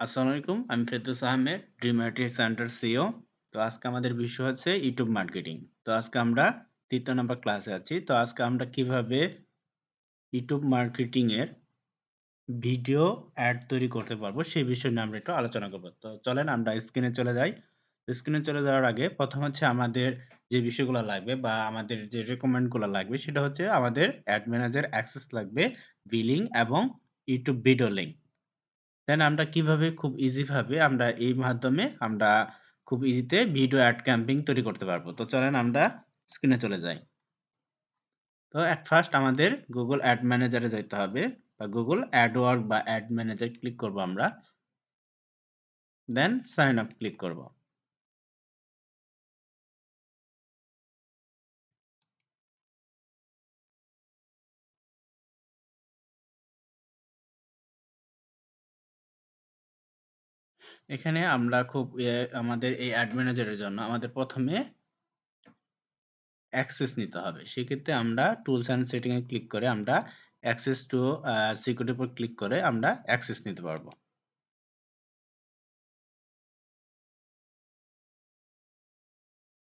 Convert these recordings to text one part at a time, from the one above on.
আসসালামু আলাইকুম। আমি Ferdous Ahmed, dream IT centre CEO. তো আজকে আমাদের বিষয় হচ্ছে ইউটিউব মার্কেটিং। তো আজকে আমরা ৩য় নাম্বার ক্লাসে আছি। তো আজকে আমরা কিভাবে ইউটিউব মার্কেটিং এর ভিডিও অ্যাড তৈরি করতে পারবো সেই বিষয় নিয়ে আমরা একটু আলোচনা করব। তো চলেন আমরা স্ক্রিনে চলে যাই। স্ক্রিনে চলে যাওয়ার আগে ১ম হচ্ছে আমাদের যে বিষয়গুলো লাগবে বা আমাদের যে রিকোয়ারমেন্ট গুলো লাগবে সেটা হচ্ছে আমাদের অ্যাড ম্যানেজার অ্যাক্সেস লাগবে, বিলিং এবং ইউটিউব ভিডিও লিংক। দেন আমরা কিভাবে খুব ইজি ভাবে আমরা এই মাধ্যমে আমরা খুব ইজিতে ভিডিও অ্যাড ক্যাম্পেইন তৈরি করতে পারবো। তো চলেন আমরা স্ক্রিনে চলে যাই। তো এট ফার্স্ট আমাদের Google অ্যাড ম্যানেজারে যাইতে হবে বা Google অ্যাডওয়ার্ক বা অ্যাড ম্যানেজার ক্লিক করব আমরা। দেন সাইন আপ ক্লিক করব। এখানে আমরা খুব আমাদের এই অ্যাড ম্যানেজারের জন্য আমাদের ১ম এ অ্যাক্সেস নিতে হবে। সেক্ষেত্রে আমরা tools and setting A click করে আমরা অ্যাক্সেস টু সিকিউরিটির উপর ক্লিক করে আমরা অ্যাক্সেস নিতে পারবো।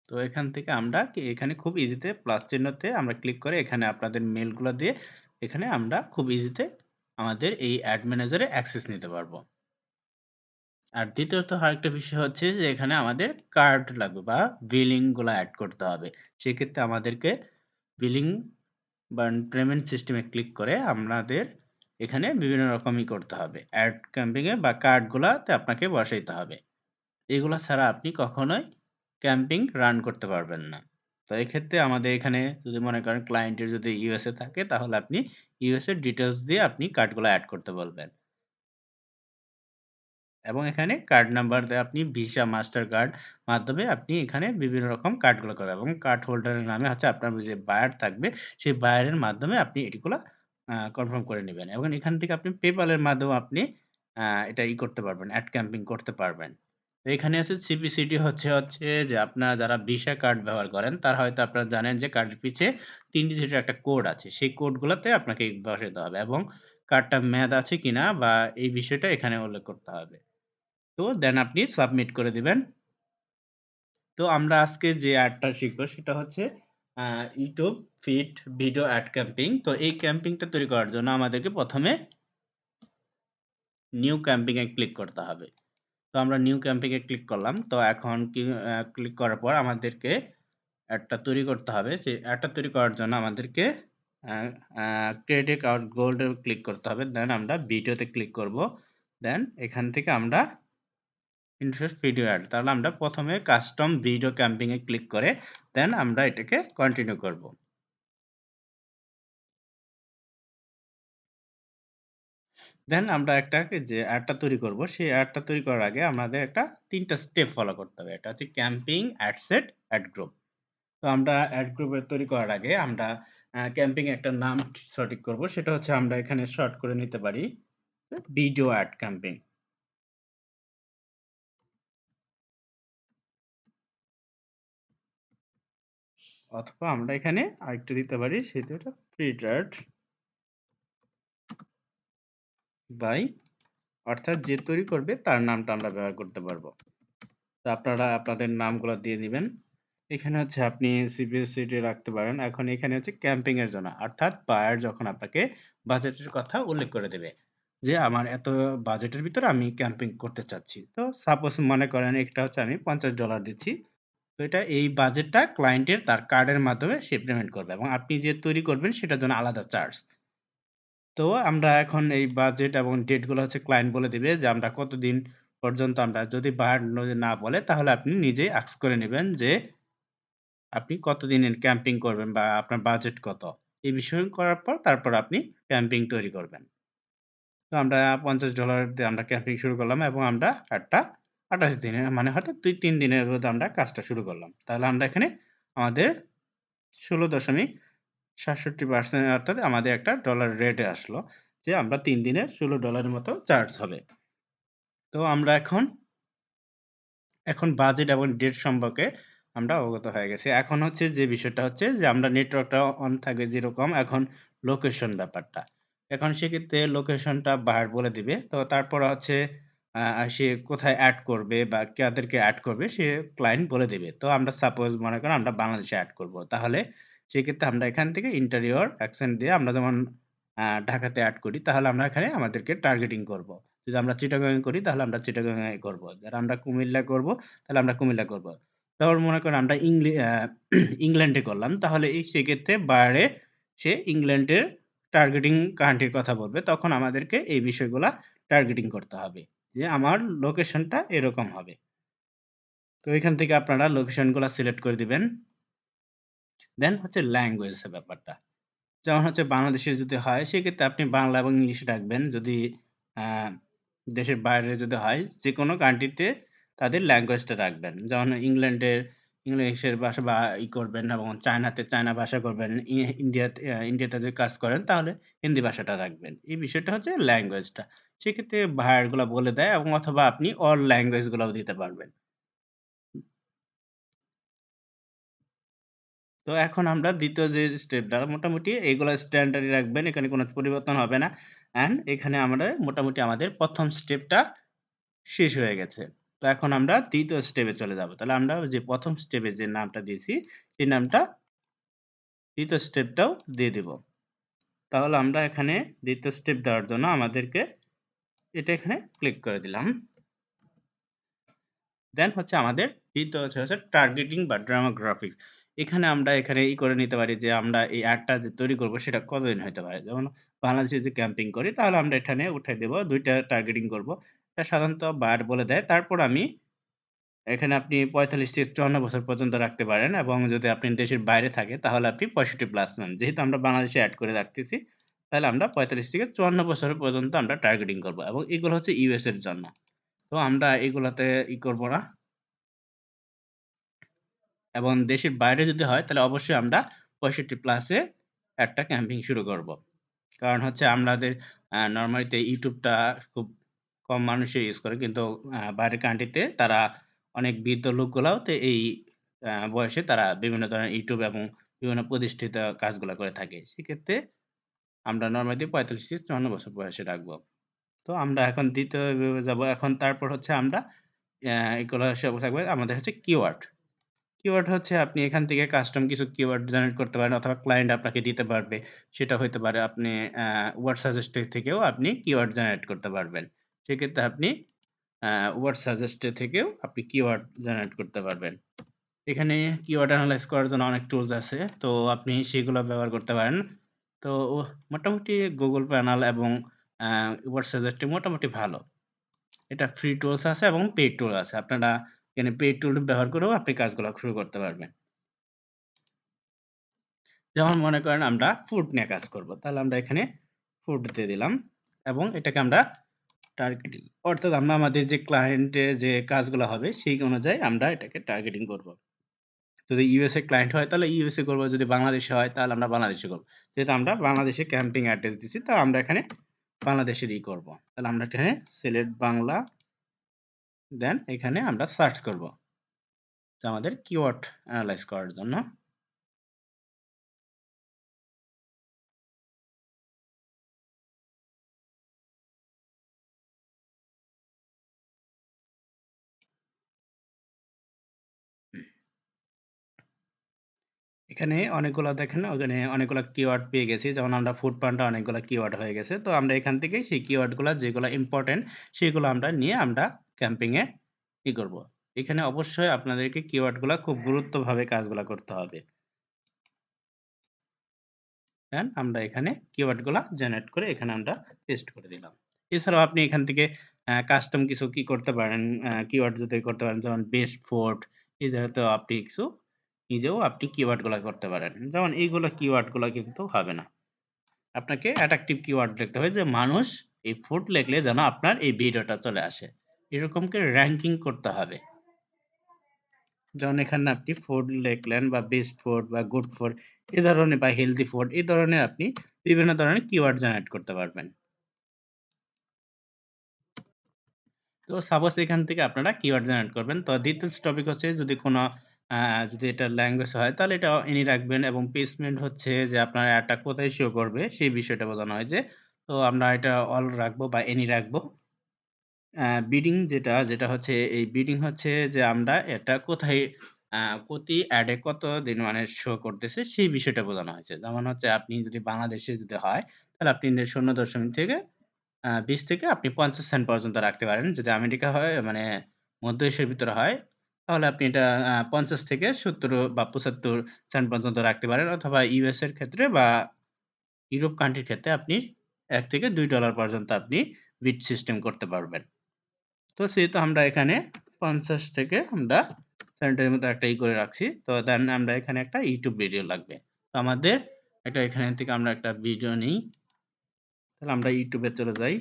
তো এখান থেকে আমরা এখানে খুব ইজিতে প্লাস চিহ্নতে আমরা ক্লিক করে এখানে আপনাদের মেইলগুলো দিয়ে এখানে আমরা খুব ইজিতে আমাদের এই অ্যাড ম্যানেজারে অ্যাক্সেস নিতে পারবো। আর দ্বিতীয়ত আরেকটা বিষয় হচ্ছে যে এখানে আমাদের কার্ড লাগবে বা বিলিং গুলা এড করতে হবে। সেক্ষেত্রে আমাদেরকে বিলিং বা পেমেন্ট সিস্টেমে ক্লিক করে আপনাদের এখানে বিভিন্ন রকমই করতে হবে। অ্যাড ক্যাম্পিং এ বা কার্ডগুলাতে আপনাকে বসাইতে হবে। এগুলা ছাড়া আপনি কখনোই ক্যাম্পিং রান করতে পারবেন না। তো এক্ষেত্রে আমাদের এখানে যদি মনে করেন ক্লায়েন্টের যদি ইউএসএ থাকে তাহলে আপনি ইউএসএ ডিটেইলস দিয়ে আপনি কার্ডগুলা এড করতে বলবেন। এবং এখানে কার্ড নাম্বার দিয়ে আপনি ভিসা, মাস্টার কার্ড মাধ্যমে আপনি এখানে বিভিন্ন রকম কার্ডগুলো করবেন এবং কার্ড হোল্ডারের নামে হচ্ছে আপনার যে বায়ার থাকবে সেই বায়ারের মাধ্যমে আপনি এটিগুলা কনফার্ম করে নিবেন এবং এখান থেকে আপনি PayPal এর মাধ্যমেও আপনি এটা করতে পারবেন, এড ক্যাম্পিং করতে পারবেন। তো এখানে আছে সিপিসিটি হচ্ছে যে আপনারা যারা ভিসা কার্ড ব্যবহার করেন তারা হয়তো আপনারা জানেন যে কার্ডের পিছে ৩ ডিজিটের একটা কোড আছে। সেই কোডগুলাতে আপনাকে বসাইতে হবে এবং কার্ডটা মেয়াদ আছে কিনা বা এই বিষয়টা এখানে উল্লেখ করতে হবে। তো দেন আপনি সাবমিট করে দিবেন। তো আমরা আজকে যে অ্যাডটা শিখব সেটা হচ্ছে a YouTube feed video ad campaign. তো এই ক্যাম্পিংটা তৈরি করার জন্য আমাদেরকে ১ম এ নিউ ক্যাম্পিং এ ক্লিক করতে হবে। তো আমরা নিউ ক্যাম্পিং এ ক্লিক করলাম। তো এখন ক্লিক করার পর আমাদেরকে অ্যাডটা তৈরি করতে হবে। সেই অ্যাডটা তৈরি করার জন্য আমাদেরকে আ আ ক্রিয়েট অ্যাকাউন্ট গোল্ড এ ক্লিক করতে হবে। দেন আমরা ভিডিওতে ক্লিক করব। দেন এখান থেকে আমরা ইনফেড ভিডিও অ্যাড। তাহলে আমরা ১ম এ কাস্টম ভিডিও ক্যাম্পিং এ ক্লিক করে দেন আমরা এটাকে কন্টিনিউ করব। দেন আমরা একটা যে অ্যাডটা তৈরি করব, সেই অ্যাডটা তৈরি করার আগে আমাদের একটা ৩ টা স্টেপ ফলো করতে হবে। এটা হচ্ছে camping, ad set, add group. তো আমরা অ্যাড গ্রুপের তৈরি করার আগে আমরা ক্যাম্পিং একটা নাম সঠিক করব। সেটা হচ্ছে আমরা এখানে শর্ট করে নিতে পারি ভিডিও অ্যাড ক্যাম্পিং। অথবা আমরা এখানে আরেকটা দিতে পারি সেটা হচ্ছে ফিল্টার্ড বাই অর্থাৎ যে তৈরি করবে তার নামটা আমরা ব্যবহার করতে পারবো। তো আপনারা আপনাদের নামগুলা দিয়ে দিবেন। এখানে হচ্ছে আপনি সিপিএসসিটি রাখতে পারেন। এখন এখানে হচ্ছে ক্যাম্পিং এর জন্য। অর্থাৎ বায়ার যখন আপনাকে বাজেটের কথা উল্লেখ করে দেবে। যে আমার এত বাজেটের ভিতরে আমি ক্যাম্পিং করতে চাচ্ছি। তো সাপোজ মনে করেন এটা হচ্ছে আমি $৫০ দিচ্ছি। তো এটা এই বাজেটটা ক্লায়েন্টের তার কার্ডের মাধ্যমে সে পেমেন্ট করবে এবং আপনি যে তৈরি করবেন সেটার জন্য আলাদা চার্জ। তো আমরা এখন এই বাজেট এবং ডেট গুলো হচ্ছে ক্লায়েন্ট বলে দিবে যে আমরা কতদিন পর্যন্ত আমরা যদি বায়ার যদি না বলে তাহলে আপনি নিজেই আস্ক করে নিবেন যে আপনি কতদিনের ক্যাম্পিং করবেন বা আপনার বাজেট কত? এই বিষয় করার পর তারপর আপনি ক্যাম্পিং তৈরি করবেন। তো আমরা $৫০ দিয়ে আমরা ক্যাম্পিং শুরু করলাম এবং আমরা একটা ২৮ দিনের মানে হয়তো ২-৩ দিনের মধ্যে আমরা কাজটা শুরু করলাম। তাহলে আমরা এখানে আমাদের ১৬.৬৭% অর্থাৎ আমাদের একটা ডলার রেটে আসলো যে আমরা ৩ দিনে $১৬ মতো চার্জ হবে। তো আমরা এখন বাজেট এবং ডেট সম্পর্কে আমরা অবগত হয়ে গেছি। এখন হচ্ছে যে বিষয়টা হচ্ছে যে আমরা নেটওয়ার্কটা অন থাকবে যেরকম এখন লোকেশন ব্যাপারটা। এখন সেক্ষেত্রে লোকেশনটা বায়ার বলে দিবে। তো তারপরে হচ্ছে সে কোথায় এড করবে বা কাদেরকে এড করবে সে ক্লায়েন্ট বলে দেবে। তো আমরা সাপোজ মনে করেন আমরা বাংলাদেশে এড করব। তাহলে সেক্ষেত্রে আমরা এখান থেকে ইন্টেরিয়র অ্যাকসেন্ট দিয়ে আমরা যেমন ঢাকাতে এড করি তাহলে আমরা এখানে আমাদেরকে টার্গেটিং করব। যদি আমরা চিটাগং করি তাহলে আমরা চিটাগং এ করব। যারা আমরা কুমিল্লা করব তাহলে আমরা কুমিল্লা করব। তারপর মনে করেন আমরা ইংল্যান্ডে করলাম তাহলে সেক্ষেত্রে বাইরে সে ইংল্যান্ডের টার্গেটিং কান্ট্রির কথা বলবে। তখন আমাদেরকে এই বিষয়গুলা টার্গেটিং করতে হবে। যে আমার লোকেশনটা এরকম হবে। তো এখান থেকে আপনারা লোকেশনগুলা সিলেক্ট করে দিবেন। দেন হচ্ছে ল্যাঙ্গুয়েজ এর ব্যাপারটা। যেমন হচ্ছে বাংলাদেশে যদি হয় সেক্ষেত্রে আপনি বাংলা এবং ইংলিশে রাখবেন। যদি আ দেশের বাইরে যদি হয় যেকোনো কান্ট্রিতে তাদের ল্যাঙ্গুয়েজটা রাখবেন। যেমন ইংল্যান্ডের ইংলিশের ভাষা বা করবেন এবং চায়নাতে চায়না ভাষা করবেন। ইন্ডিয়াতে যদি কাজ করেন তাহলে হিন্দি ভাষাটা রাখবেন। এই বিষয়টা হচ্ছে ল্যাঙ্গুয়েজটা। সেক্ষেত্রে ভায়ারগুলা বলে দেয় এবং অথবা আপনি অল ল্যাঙ্গুয়েজ গুলাও দিতে পারবেন। তো এখন আমরা ২য় যে স্টেপটা মোটামুটি এগুলা স্ট্যান্ডার্ডই রাখবেন। এখানে কোনো পরিবর্তন হবে না। অ্যান্ড এখানে আমরা মোটামুটি আমাদের ১ম স্টেপটা শেষ হয়ে গেছে। তো এখন আমরা ২য় স্টেপে চলে যাব। তাহলে আমরা যে ১ম স্টেপে যে নামটা দিয়েছি, সেই নামটা ২য় স্টেপটাও দিয়ে দিব। তাহলে আমরা এখানে ২য় স্টেপ দেওয়ার জন্য আমাদেরকে এটা এখানে ক্লিক করে দিলাম। দেন হচ্ছে আমাদের ২য় হচ্ছে টার্গেটিং বা ড্রামা গ্রাফিক্স। এখানে আমরা করে নিতে পারি যে আমরা এই অ্যাডটা যে তৈরি করব সেটা কতদিন হইতে পারে। যেমন বাংলাদেশে যদি ক্যাম্পিং করি তাহলে আমরা এখানে উঠাই দেব। ২ টা টার্গেটিং করব। এটা সাধারণত বায়ার বলে দেয়। তারপর আমি এখানে আপনি ৪৫ থেকে ৫৪ বছর পর্যন্ত রাখতে পারেন এবং যদি আপনি দেশের বাইরে থাকে তাহলে আপনি ৬৫ প্লাস নেন। যেহেতু আমরা বাংলাদেশে এড করে রাখতেছি, তাহলে আমরা ৪৫ থেকে ৫৪ বছর পর্যন্ত আমরা টার্গেটিং করব এবং এগুলো হচ্ছে ইউএস এর জন্য। তো আমরা এগুলাতে করব না। এবং দেশের বাইরে যদি হয় তাহলে অবশ্যই আমরা ৬৫ প্লাসে একটা ক্যাম্পিং শুরু করব। কারণ হচ্ছে আমাদের নরমালিতে YouTube টা খুব কম মানুষই ইউজ করে। কিন্তু বাইরের কান্ট্রিতে তারা অনেক বৃদ্ধ লোকগুলাও এই বয়সে তারা বিভিন্ন ধরনের YouTube এবং বিভিন্ন প্রতিষ্ঠিত কাজগুলা করে থাকে। সেক্ষেত্রে আমরা নরমালি ৪৫ থেকে ৫৪ বছর বয়সে রাখবো। তো আমরা এখন ২য় ভাবে যাব। এখন তারপর হচ্ছে আমরা এগুলো সব থাকবে আমাদের হচ্ছে কিওয়ার্ড। কিওয়ার্ড হচ্ছে আপনি এখান থেকে কাস্টম কিছু কিওয়ার্ড জেনারেট করতে পারেন অথবা ক্লায়েন্ট আপনাকে দিতে পারবে। সেটা হইতে পারে আপনি ওয়ার্ড সাজেস্ট থেকেও আপনি কিওয়ার্ড জেনারেট করতে পারবেন। সেক্ষেত্রে আপনি ওয়ার্ড সাজেস্ট থেকেও আপনি কিওয়ার্ড জেনারেট করতে পারবেন। এখানে কিওয়ার্ড এনালাইজ করার জন্য অনেক টুলস আছে। তো আপনি সেগুলো ব্যবহার করতে পারেন। তো মোটামুটি Google প্যানেল এবং আ ওয়ার্ড সাজেস্ট মোটামুটি ভালো। এটা ফ্রি টুলস আছে এবং পেইড টুল আছে। আপনারা এখানে পেইড টুল ব্যবহার করেও আপনি কাজগুলা শুরু করতে পারবেন। যেমন মনে করেন আমরা ফুড নিয়ে কাজ করব। তাহলে আমরা এখানে ফুড দিয়ে দিলাম এবং এটাকে আমরা টার্গেটিং অর্থাৎ আমরা আমাদের যে ক্লায়েন্টের যে কাজগুলো হবে সেই অনুযায়ী আমরা এটাকে টার্গেটিং করব। যদি ইউএসএ ক্লায়েন্ট হয় তাহলে ইউএসএ করব, যদি বাংলাদেশে হয় তাহলে আমরা বাংলাদেশে করব। যেহেতু আমরা বাংলাদেশে ক্যাম্পিং অ্যাড্রেস দিচ্ছি তো আমরা এখানে বাংলাদেশেরই করব। তাহলে আমরা এখানে সিলেক্ট বাংলা দেন এখানে আমরা সার্চ করব। তো আমাদের কিওয়ার্ড এনালাইজ করার জন্য। এখানে অনেকগুলা দেখেন ওখানে অনেকগুলা কিওয়ার্ড পেয়ে গেছি। যেমন আমরা ফুড পান্ডা অনেকগুলা কিওয়ার্ড হয়ে গেছে। তো আমরা এখান থেকে সেই কিওয়ার্ডগুলা যেগুলা ইম্পোর্টেন্ট সেগুলো আমরা নিয়ে আমরা ক্যাম্পিং এ করব। এখানে অবশ্যই আপনাদেরকে কিওয়ার্ডগুলা খুব গুরুত্বভাবে কাজগুলা করতে হবে। দেন আমরা এখানে কিওয়ার্ডগুলা জেনারেট করে এখানে আমরা পেস্ট করে দিলাম। এছাড়াও আপনি এখান থেকে কাস্টম কিছু কি করতে পারেন, কিওয়ার্ড যদি করতে পারেন যেমন বেস্ট ফুড এই জাতীয় আপনি কিছু নিজেও আপনি কিওয়ার্ডগুলা করতে পারেন। যেমন এইগুলা কিওয়ার্ডগুলা কিন্তু হবে না। আপনাকে অ্যাট্রাকটিভ কিওয়ার্ড লিখতে হবে যে মানুষ এই ফুড লিখলে যেন আপনার এই ভিডিওটা চলে আসে। এরকম করে র‍্যাংকিং করতে হবে। যেমন এখানে আপনি ফুড লিখলেন বা বেস্ট ফুড বা গুড ফুড এ ধরনের বা হেলথি ফুড এই ধরনের আপনি বিভিন্ন ধরনের কিওয়ার্ড জেনারেট করতে পারবেন। তো সাপোজ এখান থেকে আপনারা কিওয়ার্ড জেনারেট করবেন। তো ২য় টপিক হচ্ছে যদি কোনো আ যদি এটা ল্যাঙ্গুয়েজ হয় তাহলে এটা এনি রাখবেন এবং প্লেসমেন্ট হচ্ছে যে আপনার অ্যাডটা কোথায় শো করবে সেই বিষয়টা বোঝানো হয়েছে। তো আমরা এটা অল রাখবো বা এনি রাখবো। বিডিং যেটা হচ্ছে এই বিডিং হচ্ছে যে আমরা এটা কোথায় প্রতি অ্যাডে কতদিন মানে শো করতেছে সেই বিষয়টা বোঝানো হয়েছে। যেমন হচ্ছে আপনি যদি বাংলাদেশে যদি হয় তাহলে আপনি ০.০ থেকে ২০ থেকে আপনি ৫০ সেন্ট পর্যন্ত রাখতে পারেন। যদি আমেরিকা হয় মানে মধ্য এশিয়ার ভিতরে হয় তাহলে আপনি এটা ৫০ থেকে ৭০ বা ৭৫ সেন্ট পর্যন্ত রাখতে পারেন অথবা ইউএস এর ক্ষেত্রে বা ইউরোপ কান্ট্রির ক্ষেত্রে আপনি $১ থেকে $২ পর্যন্ত আপনি বিট সিস্টেম করতে পারবেন। তো সেহেতু আমরা এখানে ৫০ থেকে আমরা সেন্টের মতো একটা করে রাখছি। তো দেন আমরা এখানে একটা YouTube ভিডিও লাগবে। তো আমাদের এখান থেকে আমরা একটা ভিডিও নিই। তাহলে আমরা YouTube এ চলে যাই।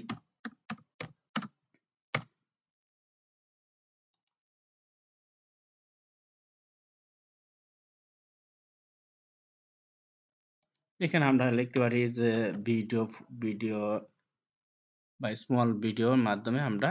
এখানে আমরা লিখতে পারি যে ভিডিও বা স্মল ভিডিওর মাধ্যমে আমরা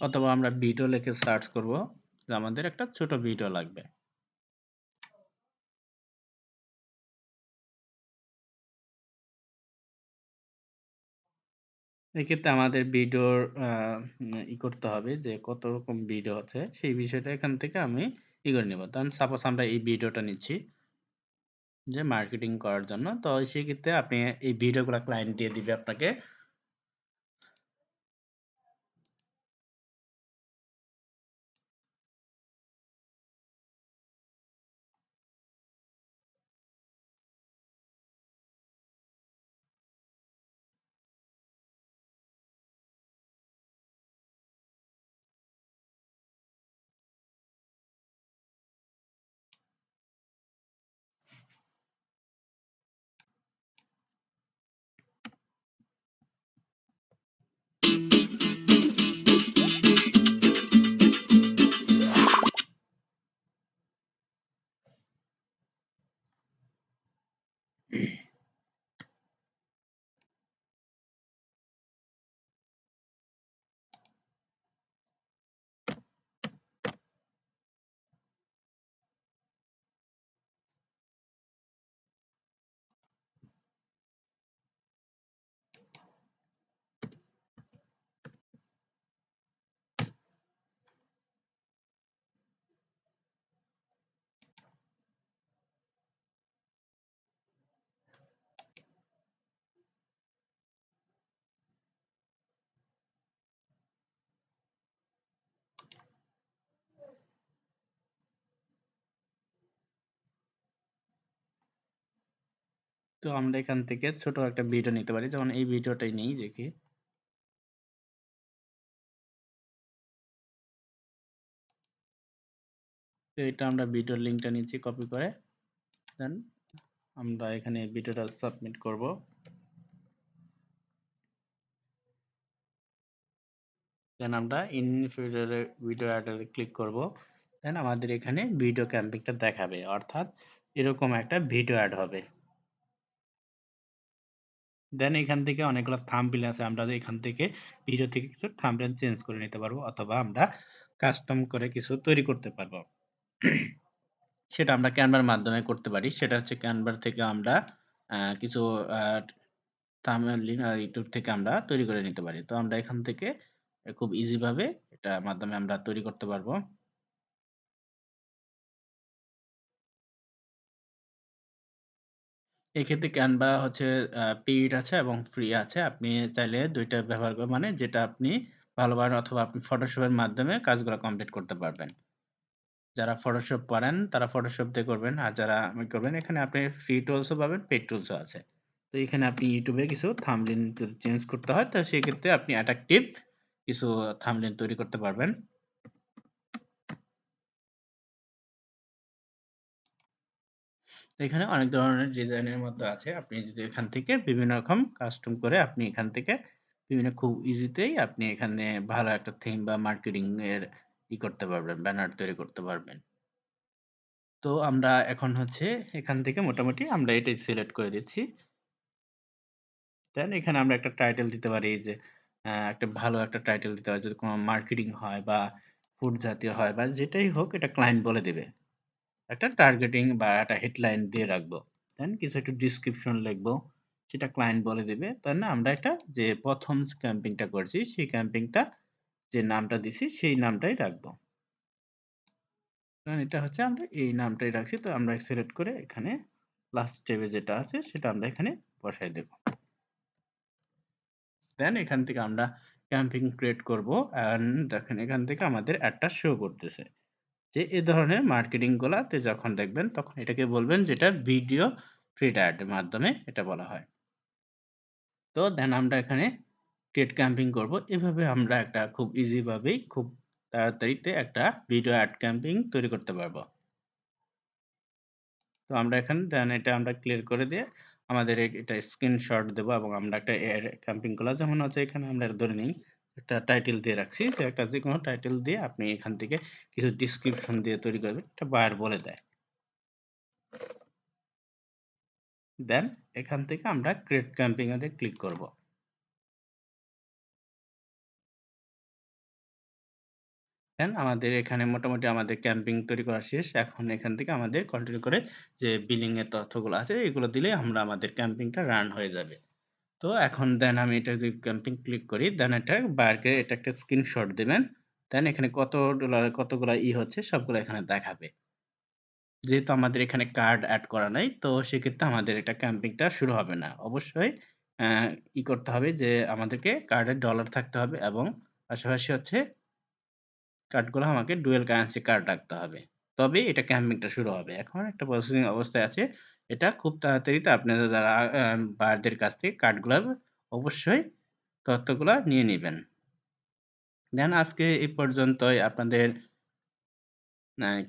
অথবা আমরা ভিডিও লিখে সার্চ করব যে আমাদের একটা ছোট ভিডিও লাগবে। এক্ষেত্রে আমাদের ভিডিওর করতে হবে যে কত রকম ভিডিও আছে সেই বিষয়টা এখান থেকে আমি করে নেব। সাপোজ আমরা এই ভিডিওটা নিচ্ছি যে মার্কেটিং করার জন্য। তো সেক্ষেত্রে আপনি এই ভিডিওগুলা ক্লায়েন্ট দিয়ে দিবে আপনাকে। তো আমরা এখান থেকে ছোট একটা ভিডিও নিতে পারি। যেমন এই ভিডিওটাই নেই দেখি। তো এটা আমরা ভিডিওর লিংকটা নিচ্ছি কপি করে। দেন আমরা এখানে ভিডিওটা সাবমিট করব। দেন আমরা ভিডিও অ্যাডে ক্লিক করব। দেন আমাদের এখানে ভিডিও ক্যাম্পিংটা দেখাবে। অর্থাৎ এরকম একটা ভিডিও অ্যাড হবে। দেন এখান থেকে অনেকগুলো থাম্বনেইল আছে। আমরা এখান থেকে ভিডিও থেকে কিছু থাম্বনেইল চেঞ্জ করে নিতে পারবো অথবা আমরা কাস্টম করে কিছু তৈরি করতে পারবো। সেটা আমরা ক্যানভার মাধ্যমে করতে পারি। সেটা হচ্ছে ক্যানভার থেকে আমরা কিছু আ থাম্বনেইল YouTube থেকে আমরা তৈরি করে নিতে পারি। তো আমরা এখান থেকে খুব ইজি ভাবে এটার মাধ্যমে আমরা তৈরি করতে পারবো। এক্ষেত্রে ক্যানভা হচ্ছে পেইড আছে এবং ফ্রি আছে। আপনি চাইলে ২ টা ব্যবহার করে মানে যেটা আপনি ভালো পারেন অথবা আপনি Photoshop এর মাধ্যমে কাজগুলা কমপ্লিট করতে পারবেন। যারা Photoshop পারেন তারা Photoshop দিয়ে করবেন। আর যারা করবেন এখানে আপনি ফ্রি টুলস ও পাবেন, পেইড টুলস ও আছে। তো এখানে আপনি YouTube এ কিছু থাম্বনেইল যদি চেঞ্জ করতে হয় তো সেক্ষেত্রে আপনি অ্যাট্রাকটিভ কিছু থাম্বনেইল তৈরি করতে পারবেন। এখানে অনেক ধরনের ডিজাইনের মধ্যে আছে। আপনি যদি এখান থেকে বিভিন্ন রকম কাস্টম করে আপনি এখান থেকে বিভিন্ন খুব ইজিতেই আপনি এখানে ভালো একটা থিম বা মার্কেটিং এর করতে পারবেন, ব্যানার তৈরি করতে পারবেন। তো আমরা এখন হচ্ছে এখান থেকে মোটামুটি আমরা এটাই সিলেক্ট করে দিচ্ছি। দেন এখানে আমরা একটা টাইটেল দিতে পারি যে একটা ভালো একটা টাইটেল দিতে পারি। যদি কোনো মার্কেটিং হয় বা ফুড জাতীয় হয় বা যেটাই হোক এটা ক্লায়েন্ট বলে দিবে। একটা টার্গেটিং বা একটা হেডলাইন দিয়ে রাখবো। দেন কিছু একটু ডেসক্রিপশন লিখবো। সেটা ক্লায়েন্ট বলে দিবে। তার না আমরা একটা যে ১ম ক্যাম্পেইনটা করছি সেই ক্যাম্পেইনটা যে নামটা দিছি সেই নামটাই রাখবো। কারণ এটা হচ্ছে আমরা এই নামটাই রাখছি। তো আমরা সিলেক্ট করে এখানে লাস্ট স্টেপে যেটা আছে সেটা আমরা এখানে বসায় দেব। দেন এখান থেকে আমরা ক্যাম্পেইন ক্রিয়েট করব অ্যান্ড দেখেন এখান থেকে আমাদের অ্যাডটা শো করতেছে। যে এই ধরনের মার্কেটিং গুলাতে যখন দেখবেন তখন এটাকে বলবেন যেটা ভিডিও ফিড অ্যাড এর মাধ্যমে এটা বলা হয়। তো দেন আমরা এখানে ক্রিয়েট ক্যাম্পেইন করব। এভাবে আমরা একটা খুব ইজি ভাবেই খুব তাড়াতাড়িতে একটা ভিডিও অ্যাড ক্যাম্পেইন তৈরি করতে পারব। তো আমরা এখানে দেন এটা আমরা ক্লিয়ার করে দিয়ে আমাদের এটা স্ক্রিনশট দেব এবং আমরা একটা এর ক্যাম্পেইন গুলা যেমন আছে এখানে আমরা ধরে নিই একটা টাইটেল দিয়ে রাখছি যে একটা যেকোনো টাইটেল দিয়ে আপনি এখান থেকে কিছু ডেসক্রিপশন দিয়ে তৈরি করবেন। এটা বায়ার বলে দেয়। দেন এখান থেকে আমরা ক্রিয়েট ক্যাম্পেইন এ ক্লিক করব। দেন আমাদের এখানে মোটামুটি আমাদের ক্যাম্পেইন তৈরি করা শেষ। এখন এখান থেকে আমাদের কন্টিনিউ করে যে বিলিং এর তথ্যগুলো আছে এগুলো দিলেই আমরা আমাদের ক্যাম্পেইনটা রান হয়ে যাবে। তো এখন দেন আমি এটা যদি ক্যাম্পেইন ক্লিক করি দেন এটা বারকে এটা একটা স্ক্রিনশট দিবেন। দেন এখানে কত ডলার কতগুলা হচ্ছে সবগুলো এখানে দেখাবে। যেহেতু আমাদের এখানে কার্ড এড করা নাই তো সেক্ষেত্রে আমাদের এটা ক্যাম্পেইনটা শুরু হবে না। অবশ্যই অ্যা করতে হবে যে আমাদেরকে কার্ডে ডলার থাকতে হবে এবং পাশাপাশি হচ্ছে কার্ডগুলো আমাকে ডুয়াল কারেন্সি কার্ড রাখতে হবে। তবেই এটা ক্যাম্পেইনটা শুরু হবে। এখন একটা প্রসেসিং অবস্থায় আছে। এটা খুব তাড়াতাড়িতে আপনারা যারা বায়ারদের কাছ থেকে কার্ডগুলা অবশ্যই তথ্যগুলা নিয়ে নিবেন। দেন আজকে এই পর্যন্তই আপনাদের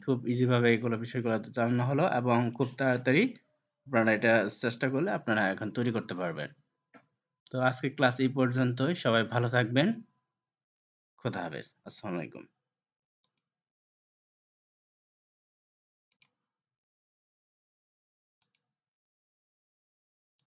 খুব ইজি ভাবে এগুলো বিষয়গুলো জানানো হলো এবং খুব তাড়াতাড়ি আপনারা এটা চেষ্টা করলে আপনারা এখন তৈরি করতে পারবেন। তো আজকের ক্লাস এই পর্যন্তই। সবাই ভালো থাকবেন। খোদা হাফেজ। আসসালামু আলাইকুম।